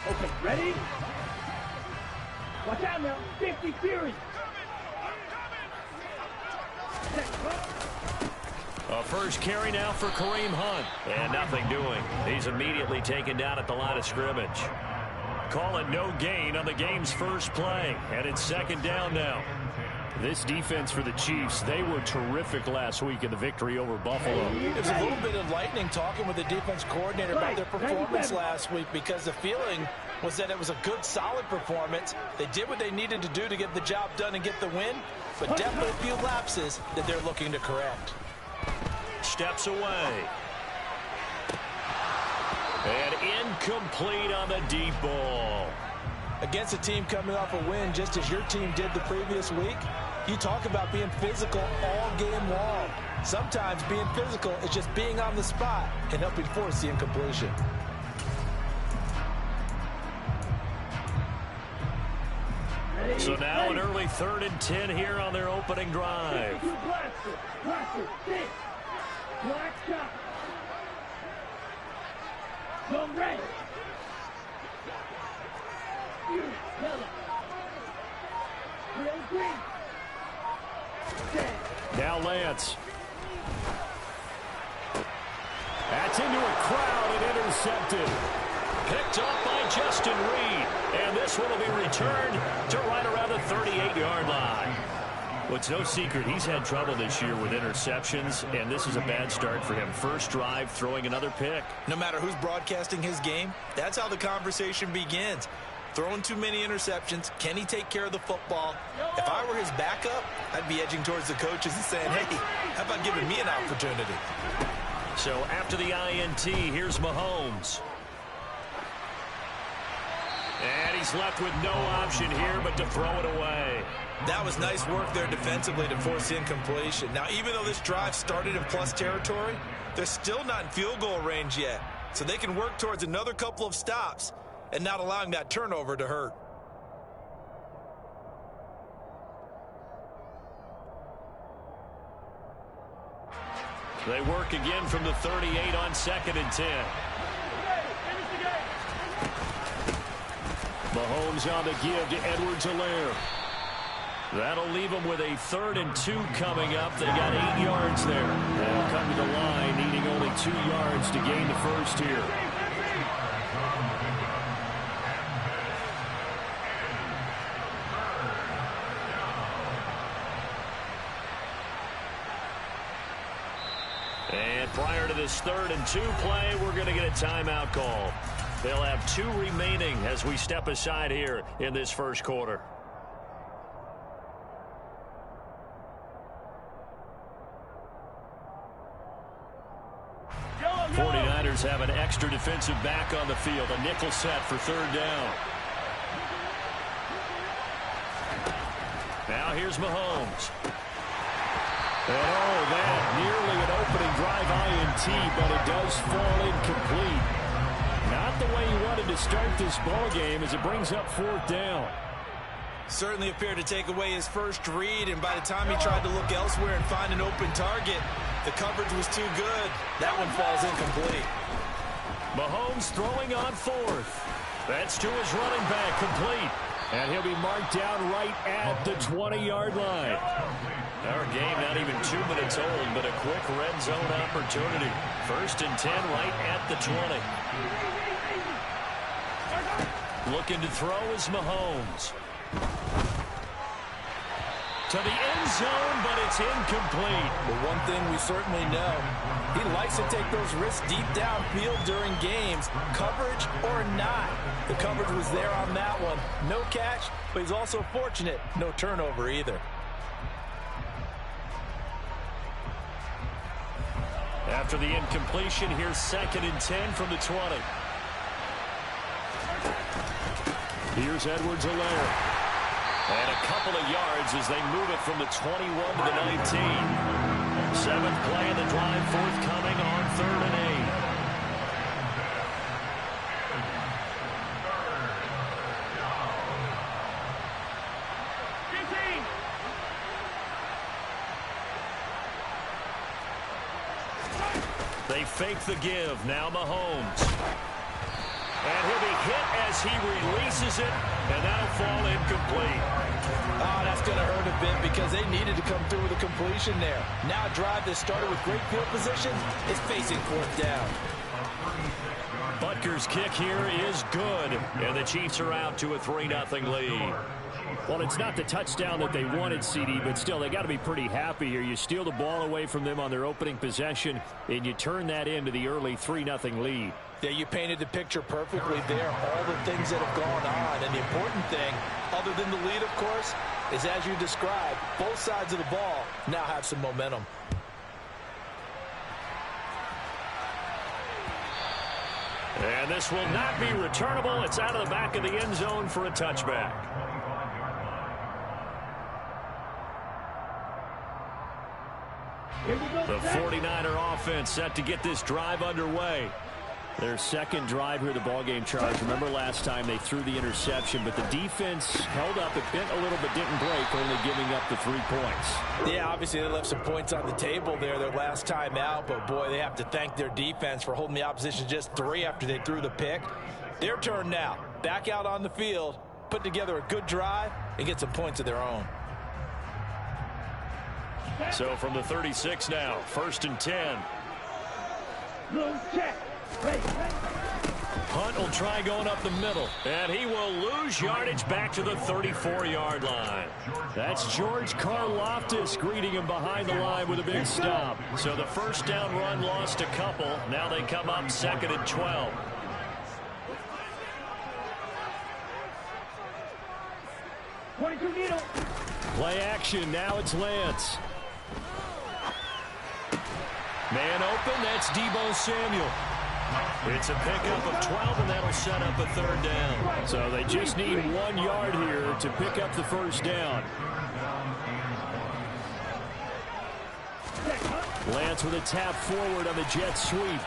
Okay, ready? Watch out now. 50 Fury. A first carry now for Kareem Hunt. And nothing doing. He's immediately taken down at the line of scrimmage. Call it no gain on the game's first play. And it's second down now. This defense for the Chiefs, they were terrific last week in the victory over Buffalo. It was a little bit of lightning talking with the defense coordinator about their performance last week, because the feeling was that it was a good, solid performance. They did what they needed to do to get the job done and get the win, but definitely a few lapses that they're looking to correct. Steps away. And incomplete on the deep ball. Against a team coming off a win just as your team did the previous week, you talk about being physical all game long. Sometimes being physical is just being on the spot and helping force the incompletion. So now an early 3rd and 10 here on their opening drive. Black shot. Go red. Now Lance. That's into a crowd and intercepted. Picked off by Justin Reed. And this one will be returned to right around the 38-yard line. Well, it's no secret he's had trouble this year with interceptions, and this is a bad start for him. First drive, throwing another pick. No matter who's broadcasting his game, that's how the conversation begins. Throwing too many interceptions. Can he take care of the football? If I were his backup, I'd be edging towards the coaches and saying, hey, how about giving me an opportunity? So after the INT, here's Mahomes. And he's left with no option here but to throw it away. That was nice work there defensively to force the incompletion. Now, even though this drive started in plus territory, they're still not in field goal range yet. So they can work towards another couple of stops and not allowing that turnover to hurt. They work again from the 38 on 2nd and 10. Mahomes on the give to Edwards-Helaire. That'll leave them with a 3rd and 2 coming up. They got 8 yards there. They'll come to the line needing only 2 yards to gain the first here. And prior to this 3rd and 2 play, we're going to get a timeout call. They'll have 2 remaining as we step aside here in this first quarter. 49ers have an extra defensive back on the field. A nickel set for 3rd down. Now here's Mahomes. And that nearly an opening drive INT, but it does fall incomplete. Not the way he wanted to start this ball game as it brings up 4th down. Certainly appeared to take away his first read, and by the time he tried to look elsewhere and find an open target, the coverage was too good. That one falls incomplete. Mahomes throwing on 4th. That's to his running back, complete. And he'll be marked down right at the 20-yard line. Our game not even 2 minutes old, but a quick red zone opportunity. 1st and 10 right at the 20. Looking to throw is Mahomes. To the end zone, but it's incomplete. But one thing we certainly know, he likes to take those risks deep downfield during games, coverage or not. The coverage was there on that one. No catch, but he's also fortunate. No turnover either. After the incompletion, here's 2nd and 10 from the 20. Here's Edwards-Helaire. And a couple of yards as they move it from the 21 to the 19. 7th play of the drive forthcoming on 3rd and 8. They fake the give. Now Mahomes. And he'll be hit as He releases it, and that'll fall incomplete. Oh, that's going to hurt a bit because they needed to come through with a completion there. Now a drive that started with great field position is facing fourth down. Butker's kick here is good, and the Chiefs are out to a 3-0 lead. Well, it's not the touchdown that they wanted, CD, but still, they got to be pretty happy here. You steal the ball away from them on their opening possession, and you turn that into the early 3-0 lead. Yeah, you painted the picture perfectly there, all the things that have gone on. And the important thing, other than the lead, of course, is as you described, both sides of the ball now have some momentum. And this will not be returnable. It's out of the back of the end zone for a touchback. The 49er offense set to get this drive underway. Their second drive here, the ballgame, Charles. Remember last time they threw the interception, but the defense held up. It bent a little but didn't break, only giving up the 3 points. Yeah, obviously they left some points on the table there their last time out, but boy, they have to thank their defense for holding the opposition just 3 after they threw the pick. Their turn now. Back out on the field, put together a good drive, and get some points of their own. So from the 36 now, 1st and 10. Low check. Hunt will try going up the middle, and he will lose yardage back to the 34-yard line. That's George Karlaftis greeting him behind the line with a big stop. So the first down run lost a couple. Now they come up 2nd and 12. Play action. Now it's Lance. Man open. That's Deebo Samuel. It's a pickup of 12, and that'll set up a 3rd down. So they just need 1 yard here to pick up the first down. Lance with a tap forward on the jet sweep.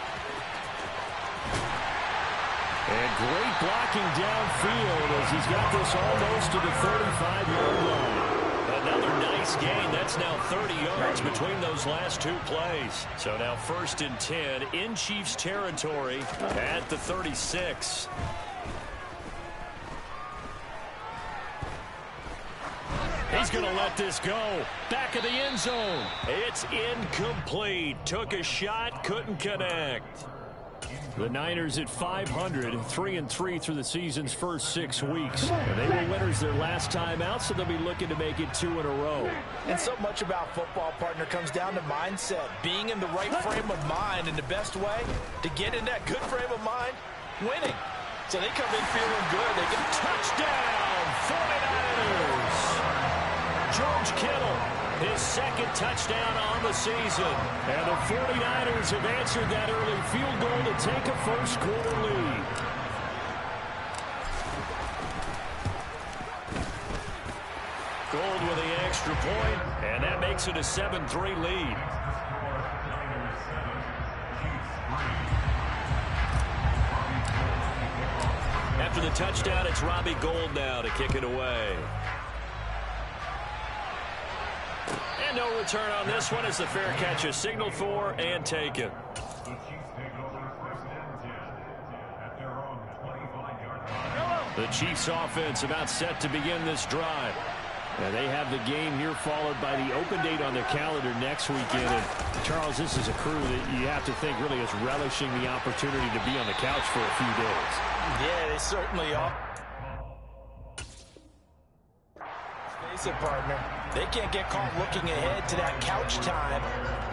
And great blocking downfield as he's got this almost to the 35-yard line. Another nice gain. That's now 30 yards between those last 2 plays. So now 1st and 10 in Chiefs territory at the 36. He's going to let this go. Back of the end zone. It's incomplete. Took a shot, couldn't connect. The Niners at 500, 3-3 through the season's first 6 weeks. And they were winners their last time out, so they'll be looking to make it 2 in a row. And so much about football, partner, comes down to mindset. Being in the right frame of mind, and the best way to get in that good frame of mind, winning. So they come in feeling good. They get touchdown, 49ers. George Kittle, his 2nd touchdown on the season. And the 49ers have answered that early field goal to take a first-quarter lead. Gold with the extra point, and that makes it a 7-3 lead. After the touchdown, it's Robbie Gould now to kick it away. And no return on this one as the fair catch is signaled for and taken. The Chiefs offense about set to begin this drive. And they have the game here followed by the open date on their calendar next weekend. And Charles, this is a crew that you have to think really is relishing the opportunity to be on the couch for a few days. Yeah, they certainly are. Face it, partner. They can't get caught looking ahead to that couch time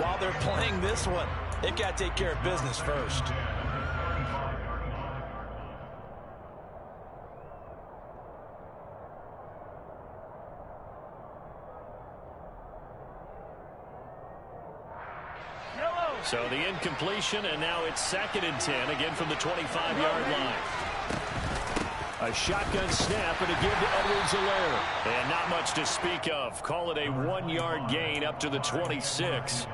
while they're playing this one. They've got to take care of business first. So the incompletion, and now it's 2nd and 10, again from the 25-yard line. A shotgun snap and a give to Edwards-Helaire. And not much to speak of. Call it a 1-yard gain up to the 26.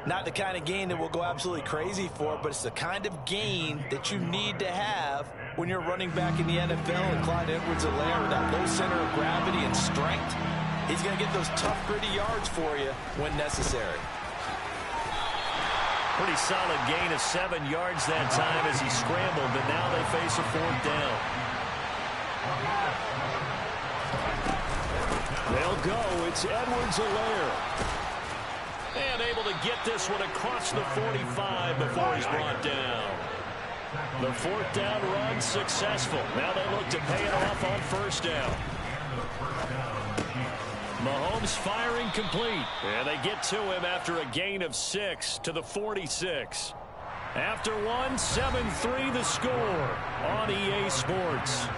Not the kind of gain that we'll go absolutely crazy for, but it's the kind of gain that you need to have when you're running back in the NFL. And Clyde Edwards-Helaire with that low center of gravity and strength, he's going to get those tough, gritty yards for you when necessary. Pretty solid gain of 7 yards that time as he scrambled, but now they face a 4th down. They'll go. It's Edwards-Helaire. And able to get this one across the 45 before he's brought down. The 4th down run successful. Now they look to pay it off on 1st down. Mahomes firing complete. And they get to him after a gain of 6 to the 46. After one, 7-3 the score on EA Sports.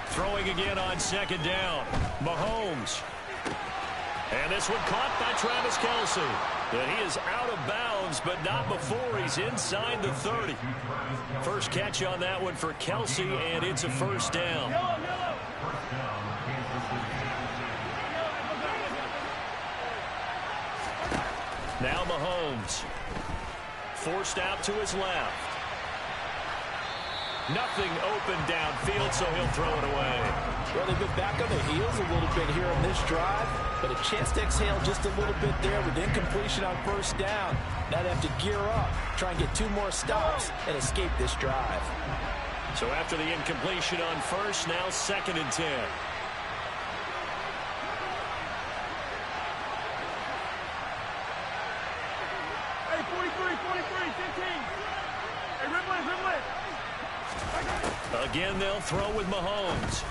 Throwing again on 2nd down. Mahomes. And this one caught by Travis Kelce. And he is out of bounds, but not before he's inside the 30. First catch on that one for Kelce, and it's a 1st down. Now Mahomes. Forced out to his left. Nothing open downfield, so he'll throw it away. Well, they've been back on their heels a little bit here on this drive, but a chance to exhale just a little bit there with incompletion on 1st down. Now they have to gear up, try and get 2 more stops, and escape this drive. So after the incompletion on 1st, now 2nd and 10. Hey, 43, 15. Hey, rip it. Again, they'll throw with Mahomes.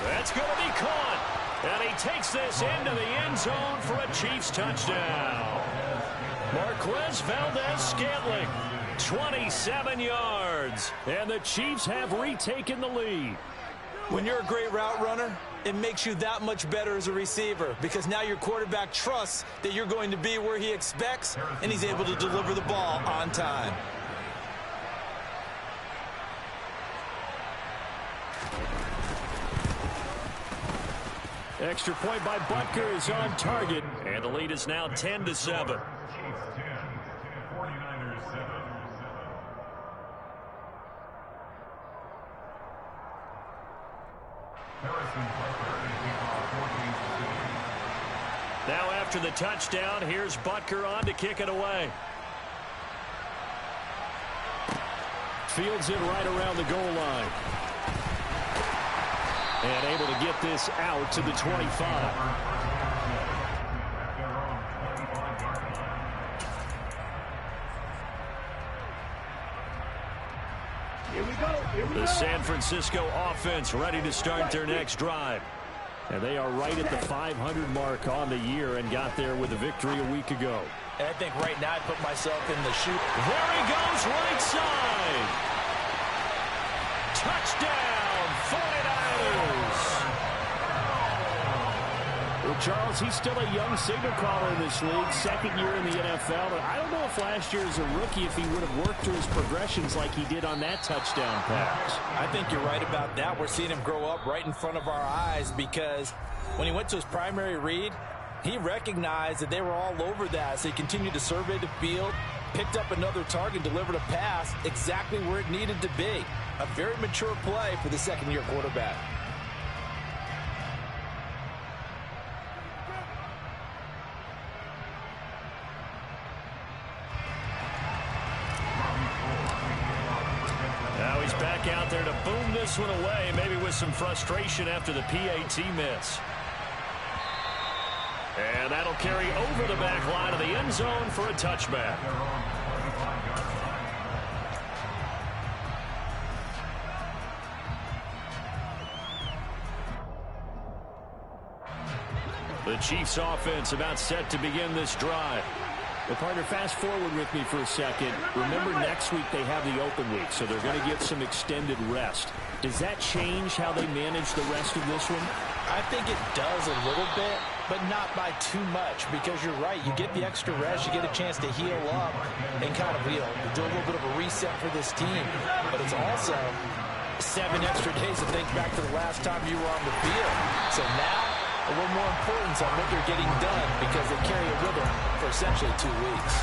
That's going to be caught. And he takes this into the end zone for a Chiefs touchdown. Marquez Valdez-Scantling, 27 yards. And the Chiefs have retaken the lead. When you're a great route runner, it makes you that much better as a receiver because now your quarterback trusts that you're going to be where he expects, and he's able to deliver the ball on time. Extra point by Butker is on target, and the lead is now 10-7. Now after the touchdown, here's Butker on to kick it away. Fields it right around the goal line. And able to get this out to the 25. Here we go. The San Francisco offense ready to start their next drive. And they are right at the 500 mark on the year and got there with a victory a week ago. And I think right now I put myself in the shoe. There he goes, right side. Touchdown, 49ers. Well, Charles, he's still a young signal caller in this league, 2nd year in the NFL. But I don't know if last year as a rookie, if he would have worked through his progressions like he did on that touchdown pass. I think you're right about that. We're seeing him grow up right in front of our eyes because when he went to his primary read, he recognized that they were all over that. So he continued to survey the field, picked up another target, delivered a pass exactly where it needed to be. A very mature play for the 2nd-year quarterback. Now he's back out there to boom this one away, maybe with some frustration after the PAT miss. And that'll carry over the back line of the end zone for a touchback. The Chiefs offense about set to begin this drive. Well, partner, fast forward with me for a second. Remember, next week they have the open week, so they're going to get some extended rest. Does that change how they manage the rest of this one? I think it does a little bit, but not by too much, because you're right. You get the extra rest, you get a chance to heal up and kind of, do a little bit of a reset for this team. But it's also 7 extra days to think back to the last time you were on the field. So now, a little more importance on what you're getting done because they carry it with them for essentially 2 weeks.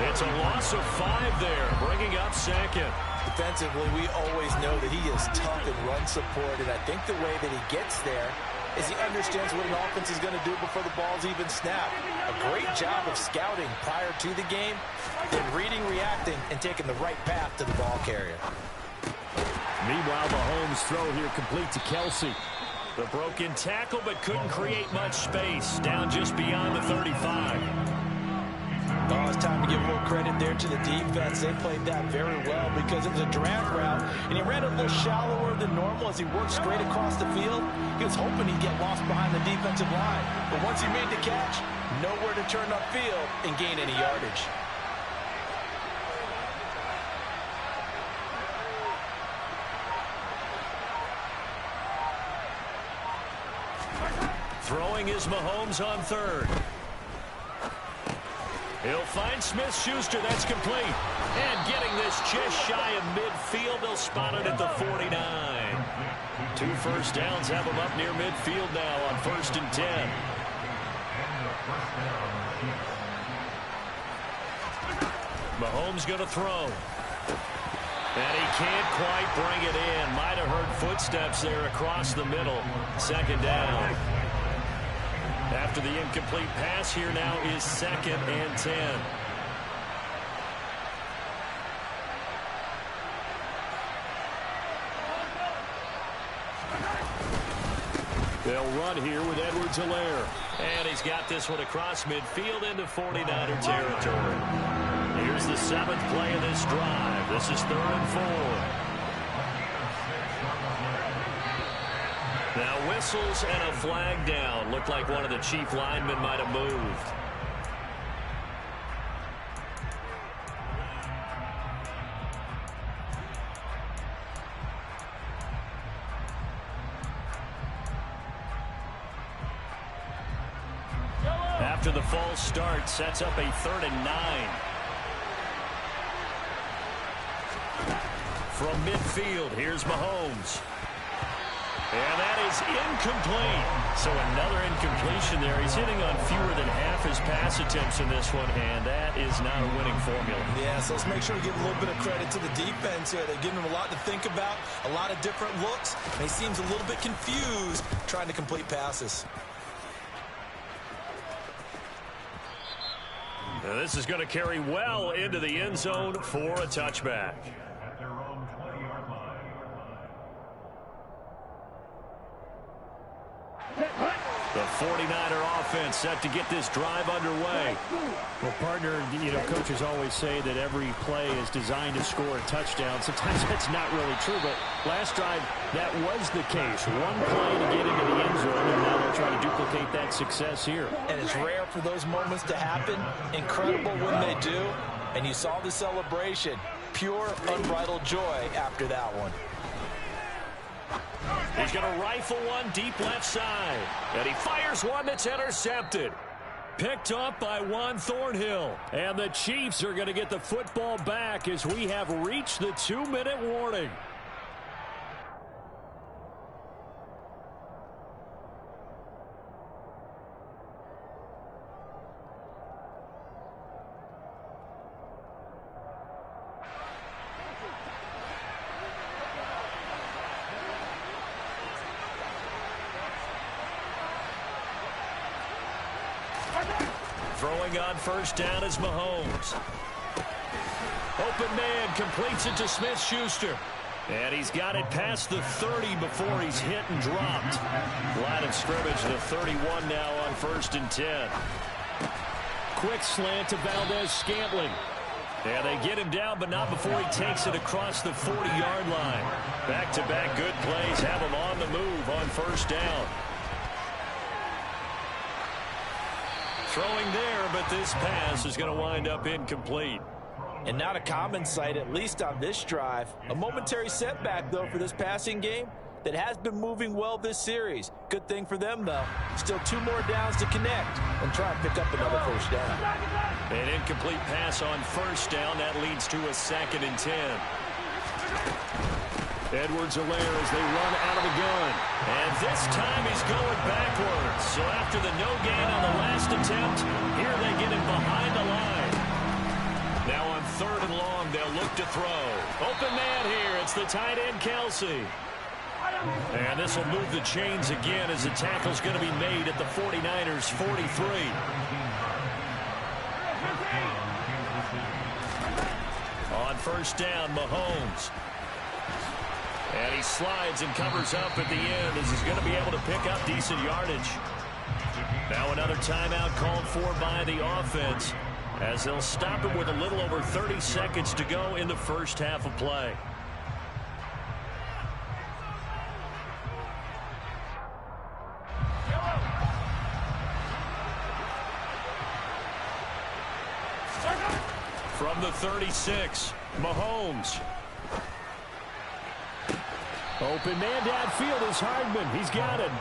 It's a loss of 5 there, bringing up second. Defensively, we always know that he is tough in run support, and I think the way that he gets there is he understands what an offense is going to do before the ball's even snapped. A great job of scouting prior to the game, then reading, reacting, and taking the right path to the ball carrier. Meanwhile, Mahomes' throw here complete to Kelsey. The broken tackle, but couldn't create much space. Down just beyond the 35. Oh, it's time to give a little credit there to the defense. They played that very well because it was a drag route, and he ran a little shallower than normal as he worked straight across the field. He was hoping he'd get lost behind the defensive line. But once he made the catch, nowhere to turn upfield and gain any yardage. Throwing is Mahomes on third. He'll find Smith-Schuster. That's complete. And getting this just shy of midfield. They'll spot it at the 49. 2 first downs have him up near midfield now on 1st and 10. Mahomes going to throw. And he can't quite bring it in. Might have heard footsteps there across the middle. 2nd down. After the incomplete pass, here now is 2nd and 10. They'll run here with Edwards-Helaire. And he's got this one across midfield into 49er territory. Here's the 7th play of this drive. This is 3rd and 4. Now whistles and a flag down. Looked like one of the chief linemen might have moved. After the false start, sets up a 3rd and 9. From midfield, here's Mahomes. And that is incomplete. So another incompletion there. He's hitting on fewer than half his pass attempts in this one, and that is not a winning formula. Yeah, so let's make sure to give a little bit of credit to the defense here. They're giving him a lot to think about, a lot of different looks, and he seems a little bit confused trying to complete passes. Now this is going to carry well into the end zone for a touchback. The 49er offense set to get this drive underway. Well, partner, coaches always say that every play is designed to score a touchdown. Sometimes that's not really true, but last drive, that was the case. One play to get into the end zone, and now they'll try to duplicate that success here. And it's rare for those moments to happen. Incredible when they do. And you saw the celebration. Pure, unbridled joy after that one. He's going to rifle one deep left side. And he fires one that's intercepted. Picked up by Juan Thornhill. And the Chiefs are going to get the football back as we have reached the 2-minute warning. Throwing on first down is Mahomes. Open man completes it to Smith-Schuster. And he's got it past the 30 before he's hit and dropped. Line of scrimmage, the 31 now on 1st and 10. Quick slant to Valdez-Scantling. And they get him down, but not before he takes it across the 40-yard line. Back-to-back good plays have him on the move on first down. Throwing there, but this pass is going to wind up incomplete. And not a common sight, at least on this drive. A momentary setback, though, for this passing game that has been moving well this series. Good thing for them, though. Still 2 more downs to connect and try and pick up another first down. An incomplete pass on first down. That leads to a 2nd and 10. Edwards-Helaire as they run out of the gun. And this time he's going backwards. So after the no gain on the last attempt, here they get him behind the line. Now on 3rd and long, they'll look to throw. Open man here. It's the tight end, Kelsey. And this will move the chains again as the tackle's going to be made at the 49ers' 43. On 1st down, Mahomes. And he slides and covers up at the end as he's going to be able to pick up decent yardage. Now another timeout called for by the offense as they'll stop it with a little over 30 seconds to go in the first half of play. From the 36, Mahomes. Open man downfield is Hardman. He's got it.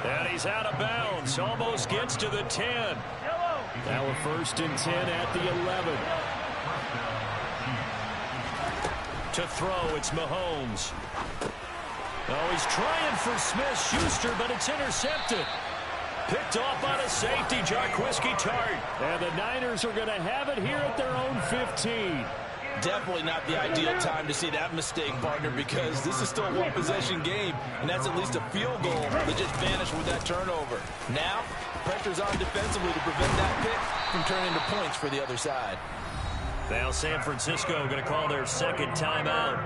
And he's out of bounds. Almost gets to the 10. Now a 1st and 10 at the 11. To throw, it's Mahomes. Oh, he's trying for Smith-Schuster, but it's intercepted. Picked off by the safety, Jarquiski Tart. And the Niners are going to have it here at their own 15. Definitely not the ideal time to see that mistake, partner, because this is still a one-possession game, and that's at least a field goal that just vanished with that turnover. Now, pressure's on defensively to prevent that pick from turning into points for the other side. Now San Francisco going to call their 2nd timeout,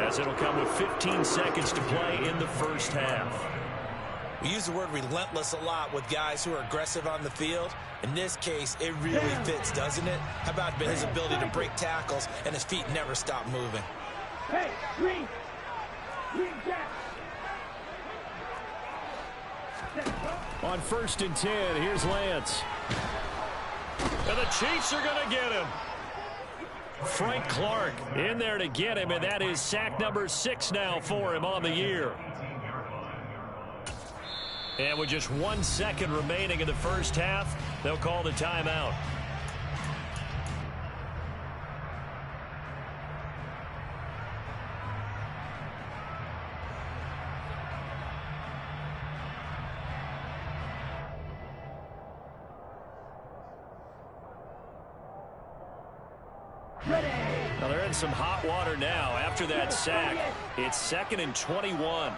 as it'll come with 15 seconds to play in the first half. We use the word relentless a lot with guys who are aggressive on the field. In this case, it really fits, doesn't it? How about his ability to break tackles and his feet never stop moving? Hey, green jack. On 1st and 10, here's Lance. And the Chiefs are going to get him. Frank Clark in there to get him, and that is sack number 6 now for him on the year. And with just 1 second remaining in the first half, they'll call the timeout. Now they're in some hot water now after that sack. It's 2nd and 21.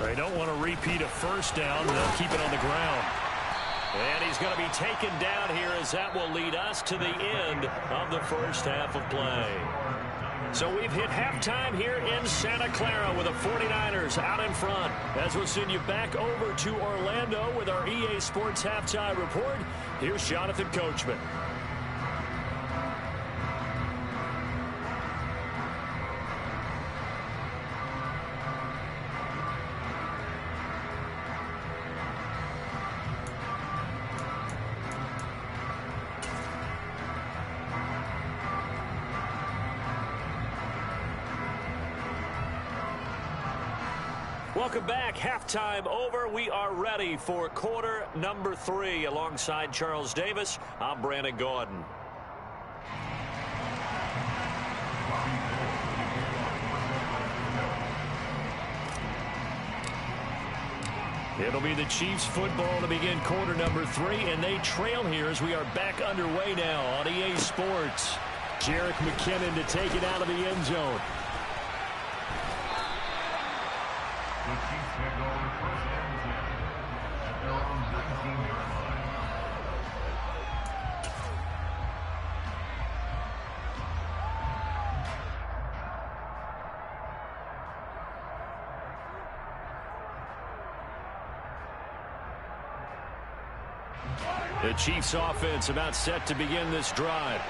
They don't want to repeat a 1st down. They'll keep it on the ground. And he's going to be taken down here as that will lead us to the end of the first half of play. So we've hit halftime here in Santa Clara with the 49ers out in front. As we'll send you back over to Orlando with our EA Sports Halftime Report, here's Jonathan Coachman. Welcome back. Halftime over. We are ready for quarter number 3. Alongside Charles Davis, I'm Brandon Gordon. It'll be the Chiefs football to begin quarter number 3, and they trail here as we are back underway now on EA Sports. Jerick McKinnon to take it out of the end zone. The Chiefs offense about set to begin this drive.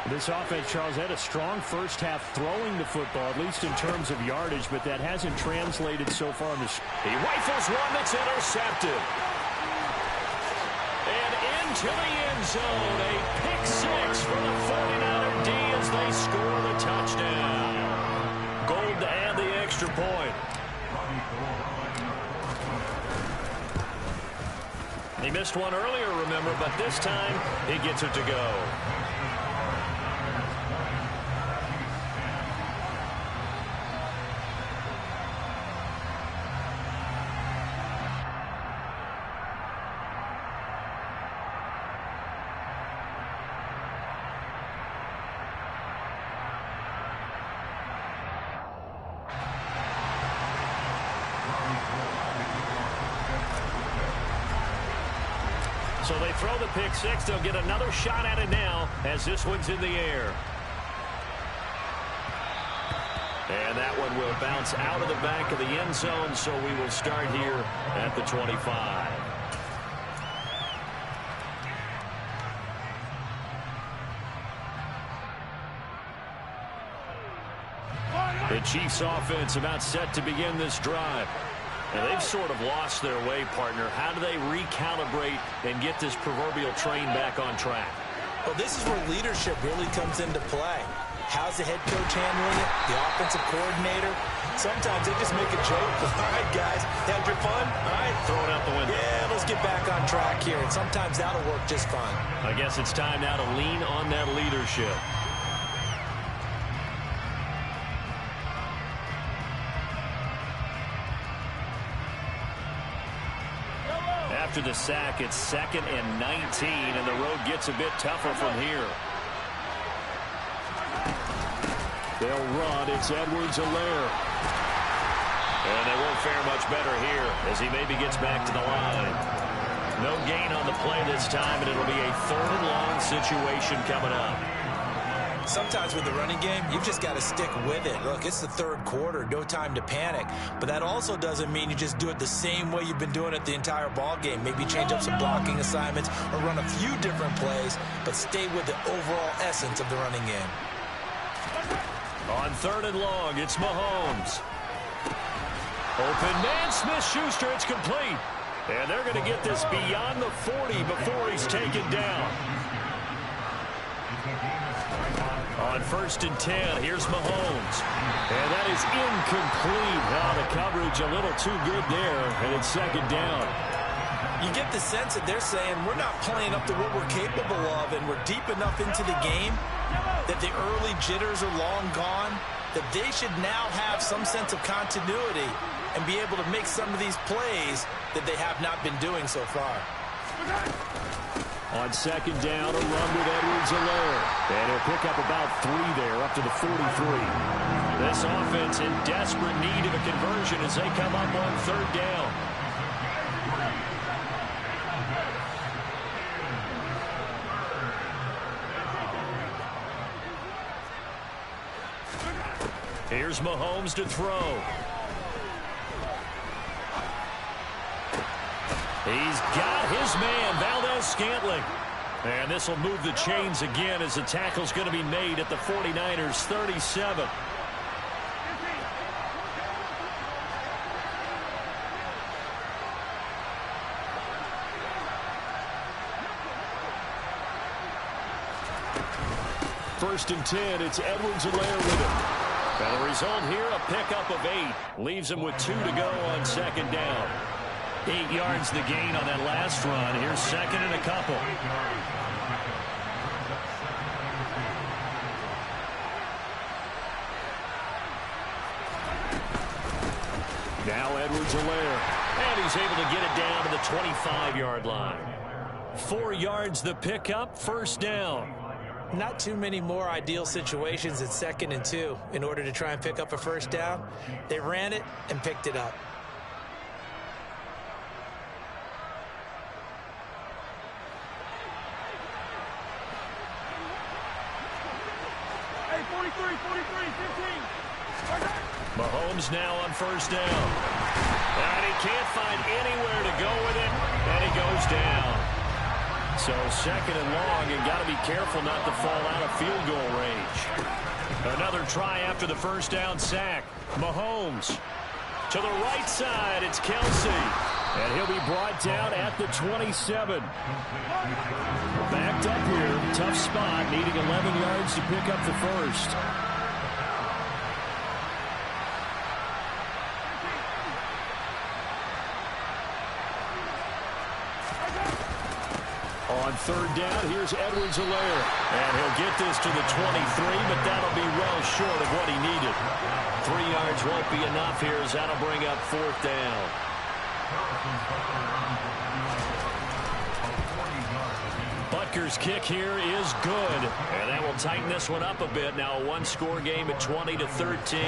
This offense, Charles, had a strong first half throwing the football, at least in terms of yardage, but that hasn't translated so far on this. He rifles one that's intercepted. And into the end zone, a pick 6 for the 49er D as they score the touchdown. Gold to add the extra point. He missed one earlier, remember, but this time he gets it to go. So they throw the pick six. They'll get another shot at it now as this one's in the air. And that one will bounce out of the back of the end zone, so we will start here at the 25. The Chiefs offense about set to begin this drive. Now they've sort of lost their way, partner. How do they recalibrate and get this proverbial train back on track? Well, this is where leadership really comes into play. How's the head coach handling it? The offensive coordinator? Sometimes they just make a joke. All right, guys, had your fun? All right, throw it out the window. Yeah, let's get back on track here. And sometimes that'll work just fine. I guess it's time now to lean on that leadership. After the sack, it's 2nd and 19, and the road gets a bit tougher from here. They'll run. It's Edwards-Helaire. And they won't fare much better here as he maybe gets back to the line. No gain on the play this time, and it'll be a 3rd and long situation coming up. Sometimes with the running game, you've just got to stick with it. Look, it's the 3rd quarter, no time to panic. But that also doesn't mean you just do it the same way you've been doing it the entire ball game. Maybe change up some blocking assignments or run a few different plays, but stay with the overall essence of the running game. On 3rd and long, it's Mahomes. Open man, Smith-Schuster, it's complete. And they're going to get this beyond the 40 before he's taken down. On 1st and 10, here's Mahomes. And that is incomplete. The coverage a little too good there, and it's 2nd down. You get the sense that they're saying we're not playing up to what we're capable of, and we're deep enough into the game that the early jitters are long gone, that they should now have some sense of continuity and be able to make some of these plays that they have not been doing so far. On 2nd down, a run with Edwards-Helaire. And he'll pick up about 3 there, up to the 43. This offense in desperate need of a conversion as they come up on 3rd down. Here's Mahomes to throw. He's got his man, Valdez-Scantling. And this will move the chains again as the tackle's going to be made at the 49ers' 37. First and 10, it's Edwards-Helaire with him. And the result here, a pickup of 8. Leaves him with 2 to go on 2nd down. 8 yards the gain on that last run. Here's 2nd and a couple. Now Edwards-Helaire. And he's able to get it down to the 25-yard line. 4 yards the pickup, 1st down. Not too many more ideal situations at 2nd and 2 in order to try and pick up a 1st down. They ran it and picked it up. Hey, 43, 15. Mahomes now on 1st down. And he can't find anywhere to go with it, and he goes down. So 2nd and long, and got to be careful not to fall out of field goal range. Another try after the 1st down sack. Mahomes to the right side. It's Kelsey. And he'll be brought down at the 27. Backed up here. Tough spot. Needing 11 yards to pick up the 1st. On 3rd down, here's Edwards-Helaire. And he'll get this to the 23, but that'll be well short of what he needed. 3 yards won't be enough here as that'll bring up 4th down. Butker's kick here is good. And that will tighten this one up a bit. Now a 1-score game at 20-13.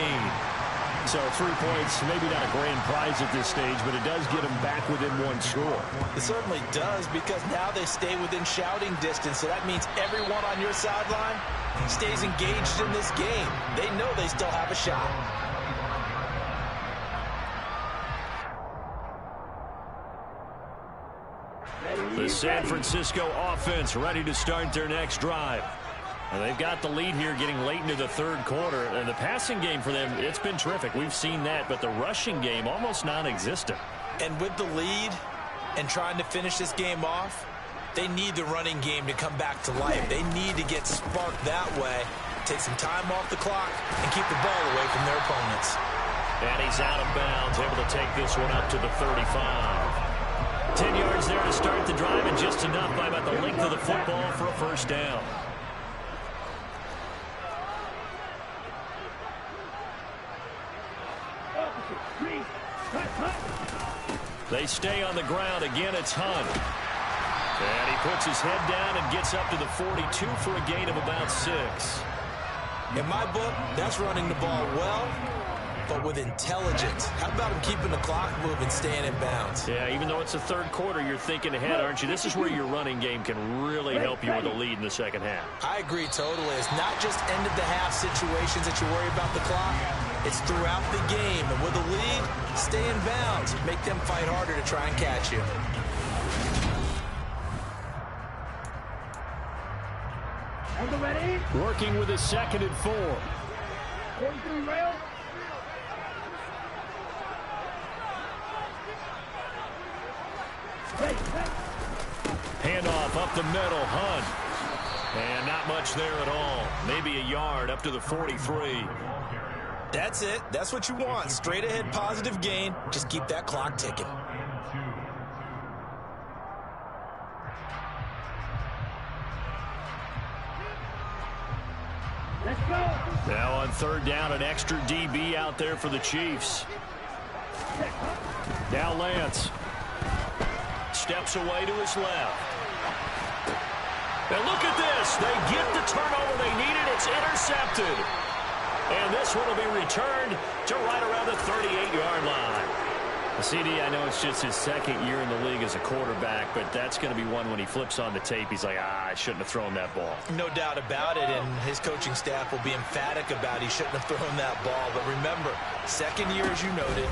So 3 points, maybe not a grand prize at this stage, but it does get them back within one score. It certainly does, because now they stay within shouting distance. So that means everyone on your sideline stays engaged in this game. They know they still have a shot. The San Francisco offense ready to start their next drive. And they've got the lead here getting late into the third quarter. And the passing game for them, it's been terrific. We've seen that, but the rushing game almost non-existent. And with the lead and trying to finish this game off, they need the running game to come back to life. They need to get sparked that way, take some time off the clock, and keep the ball away from their opponents. And he's out of bounds, able to take this one up to the 35. 10 yards there to start the drive, and just enough by about the length of the football for a first down. They stay on the ground. Again, it's Hunt. And he puts his head down and gets up to the 42 for a gain of about 6. In my book, that's running the ball well, but with intelligence. How about him keeping the clock moving, staying in bounds? Yeah, even though it's the third quarter, you're thinking ahead, aren't you? This is where your running game can really help you with a lead in the second half. I agree totally. It's not just end-of-the-half situations that you worry about the clock. It's throughout the game. And with a lead, stay in bounds. Make them fight harder to try and catch you. Working with a 2nd and 4. 43 rail. Handoff up the middle, Hunt. And not much there at all. Maybe a yard up to the 43. That's it. That's what you want. Straight ahead, positive gain. Just keep that clock ticking. Let's go. Now on third down, an extra DB out there for the Chiefs. Now Lance steps away to his left. And look at this. They get the turnover they needed. It's intercepted. And this one will be returned to right around the 38-yard line. CD, I know it's just his second year in the league as a quarterback, but that's going to be one when he flips on the tape, he's like, I shouldn't have thrown that ball. No doubt about it, and his coaching staff will be emphatic about he shouldn't have thrown that ball. But remember, second year, as you noted,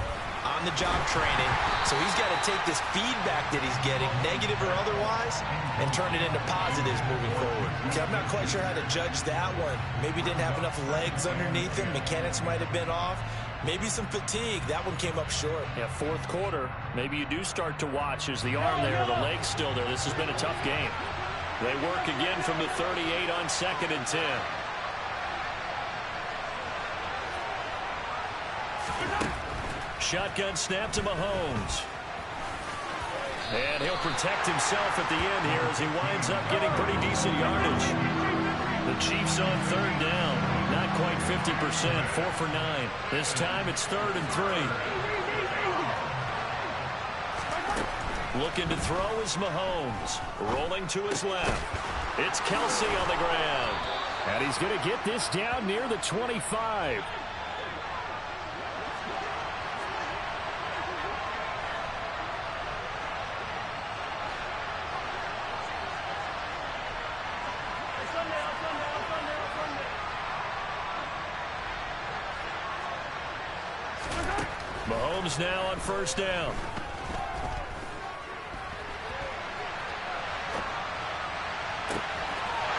on-the-job training, so he's got to take this feedback that he's getting, negative or otherwise, and turn it into positives moving forward. See, I'm not quite sure how to judge that one. Maybe didn't have enough legs underneath him. Mechanics might have been off. Maybe some fatigue. That one came up short. Yeah, fourth quarter. Maybe you do start to watch as the arm there, the leg's still there. This has been a tough game. They work again from the 38 on 2nd and 10. Shotgun snap to Mahomes. And he'll protect himself at the end here as he winds up getting pretty decent yardage. The Chiefs on third down. Not quite 50%, 4 for 9. This time it's 3rd and 3. Looking to throw is Mahomes. Rolling to his left. It's Kelsey on the ground. And he's going to get this down near the 25. Mahomes now on first down.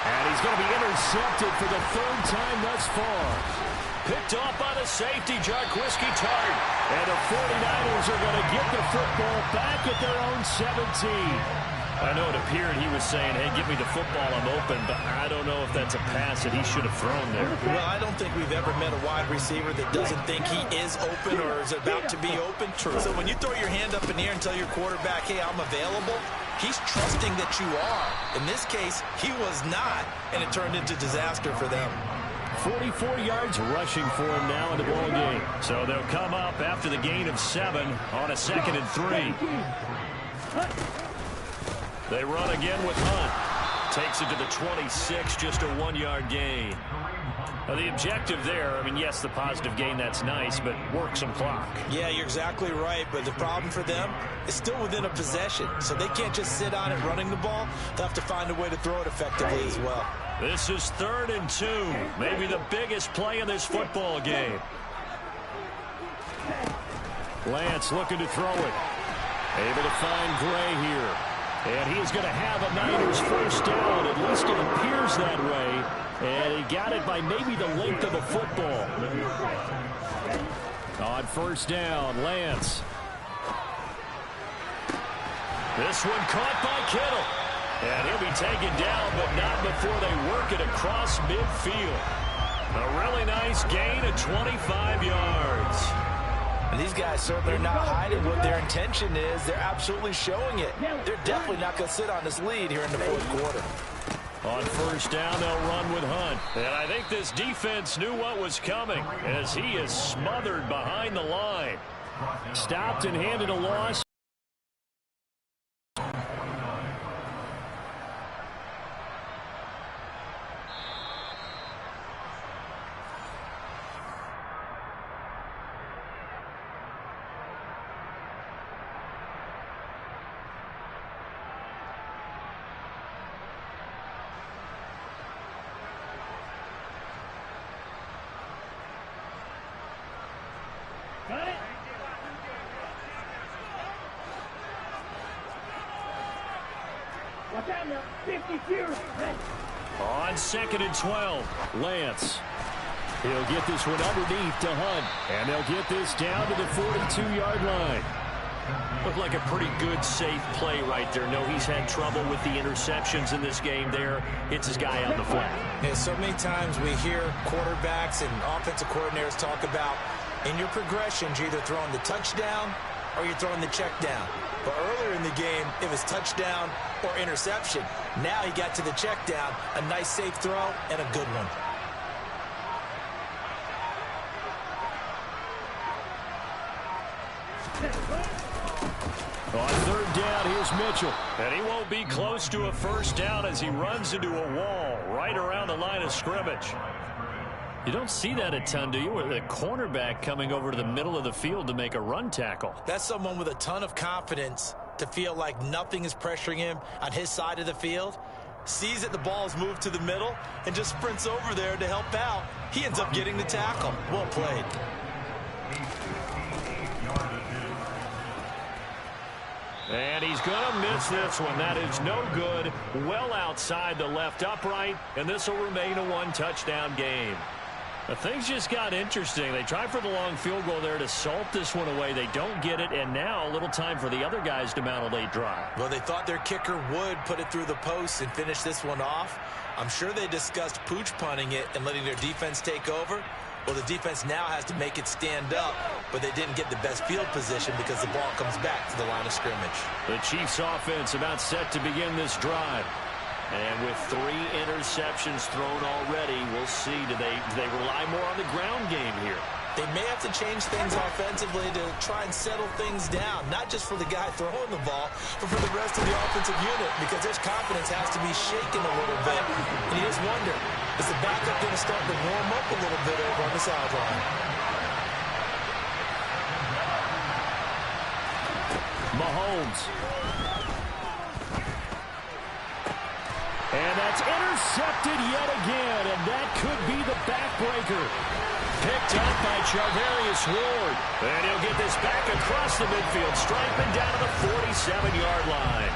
And he's going to be intercepted for the 3rd time thus far. Picked off by the safety, Jarquiski Tart. And the 49ers are going to get the football back at their own 17. I know it appeared he was saying, hey, give me the football, I'm open, but I don't know if that's a pass that he should have thrown there. Well, I don't think we've ever met a wide receiver that doesn't think he is open or is about to be open. True. So when you throw your hand up in the air and tell your quarterback, hey, I'm available, he's trusting that you are. In this case, he was not, and it turned into disaster for them. 44 yards rushing for him now in the ball game. So they'll come up after the gain of 7 on a 2nd and 3. They run again with Hunt. Takes it to the 26, just a 1-yard gain. Now, the objective there, I mean, yes, the positive gain, that's nice, but work some clock. Yeah, you're exactly right, but the problem for them is still within a possession, so they can't just sit on it running the ball. They'll have to find a way to throw it effectively as well. This is 3rd and 2, maybe the biggest play in this football game. Lance looking to throw it. Able to find Gray here. And he's going to have a Niners first down. At least it appears that way. And he got it by maybe the length of the football. On first down, Lance. This one caught by Kittle. And he'll be taken down, but not before they work it across midfield. A really nice gain of 25 yards. And these guys certainly are not hiding what their intention is. They're absolutely showing it. They're definitely not going to sit on this lead here in the 4th quarter. On first down, they'll run with Hunt. And I think this defense knew what was coming as he is smothered behind the line. Stopped and handed a loss. Got it? Watch out now. 50 fewer. On 2nd and 12, Lance. He'll get this one underneath to Hunt. And they'll get this down to the 42-yard line. Looked like a pretty good, safe play right there. No, he's had trouble with the interceptions in this game there. Hits his guy on the flat. Yeah, so many times we hear quarterbacks and offensive coordinators talk about in your progressions, you're either throwing the touchdown or you're throwing the check down. But earlier in the game, it was touchdown or interception. Now he got to the check down, a nice safe throw, and a good one. On 3rd down, here's Mitchell. And he won't be close to a first down as he runs into a wall right around the line of scrimmage. You don't see that a ton, do you? With a cornerback coming over to the middle of the field to make a run tackle. That's someone with a ton of confidence to feel like nothing is pressuring him on his side of the field. Sees that the ball's moved to the middle and just sprints over there to help out. He ends up getting the tackle. Well played. And he's going to miss this one. That is no good. Well outside the left upright. And this will remain a 1-touchdown game. Now, things just got interesting. They tried for the long field goal there to salt this one away. They don't get it. And now a little time for the other guys to mount a late drive. Well, they thought their kicker would put it through the post and finish this one off. I'm sure they discussed pooch punting it and letting their defense take over. Well, the defense now has to make it stand up, but they didn't get the best field position because the ball comes back to the line of scrimmage. The Chiefs offense about set to begin this drive. And with 3 interceptions thrown already, we'll see. Do they rely more on the ground game here? They may have to change things offensively to try and settle things down, not just for the guy throwing the ball, but for the rest of the offensive unit, because his confidence has to be shaken a little bit. And you just wonder, is the backup going to start to warm up a little bit over on the sideline? Mahomes. And that's intercepted yet again, and that could be the backbreaker. Picked up by Charvarius Ward. And he'll get this back across the midfield stripe and down to the 47-yard line.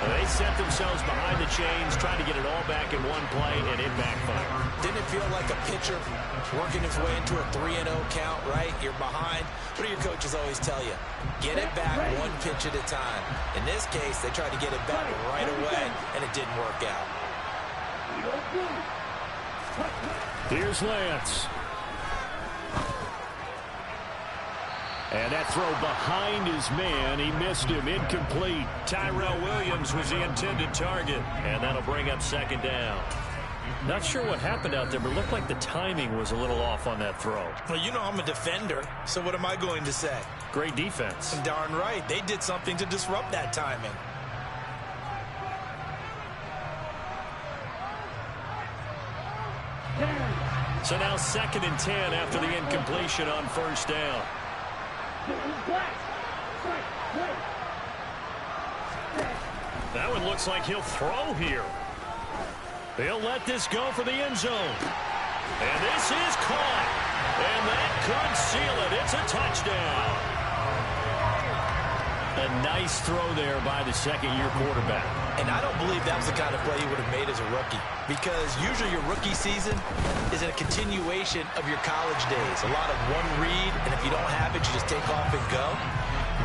They set themselves behind the chains, trying to get it all back in one play, and it backfired. Didn't it feel like a pitcher working his way into a 3-0 count, right? You're behind. What do your coaches always tell you? Get it back one pitch at a time. In this case, they tried to get it back right away, and it didn't work out. Here's Lance. And that throw behind his man. He missed him. Incomplete. Tyrell Williams was the intended target. And that'll bring up 2nd down. Not sure what happened out there, but it looked like the timing was a little off on that throw. Well, you know I'm a defender, so what am I going to say? Great defense. Darn right. They did something to disrupt that timing. So now 2nd and 10 after the incompletion on first down. That one looks like he'll throw here. He'll let this go for the end zone. And this is caught. And that could seal it. It's a touchdown. A nice throw there by the second-year quarterback. And I don't believe that was the kind of play he would have made as a rookie, because usually your rookie season is a continuation of your college days. A lot of one read, and if you don't have it, you just take off and go.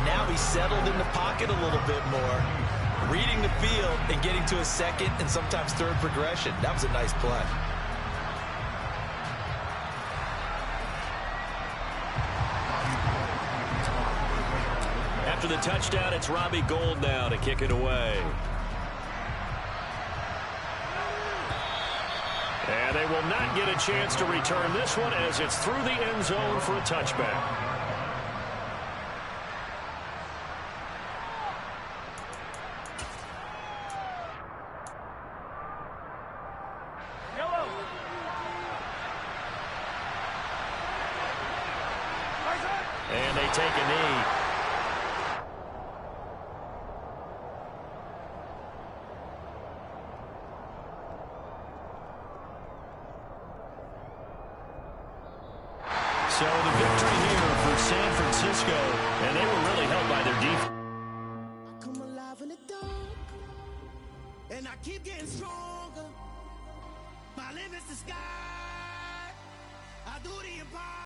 Now he's settled in the pocket a little bit more, reading the field and getting to a second and sometimes third progression. That was a nice play. After the touchdown, it's Robbie Gould now to kick it away. And they will not get a chance to return this one as it's through the end zone for a touchback. And they take a knee. So the victory here for San Francisco, and they were really helped by their defense. I come alive in the dark, and I keep getting stronger. My limit's the sky. I do the impossible.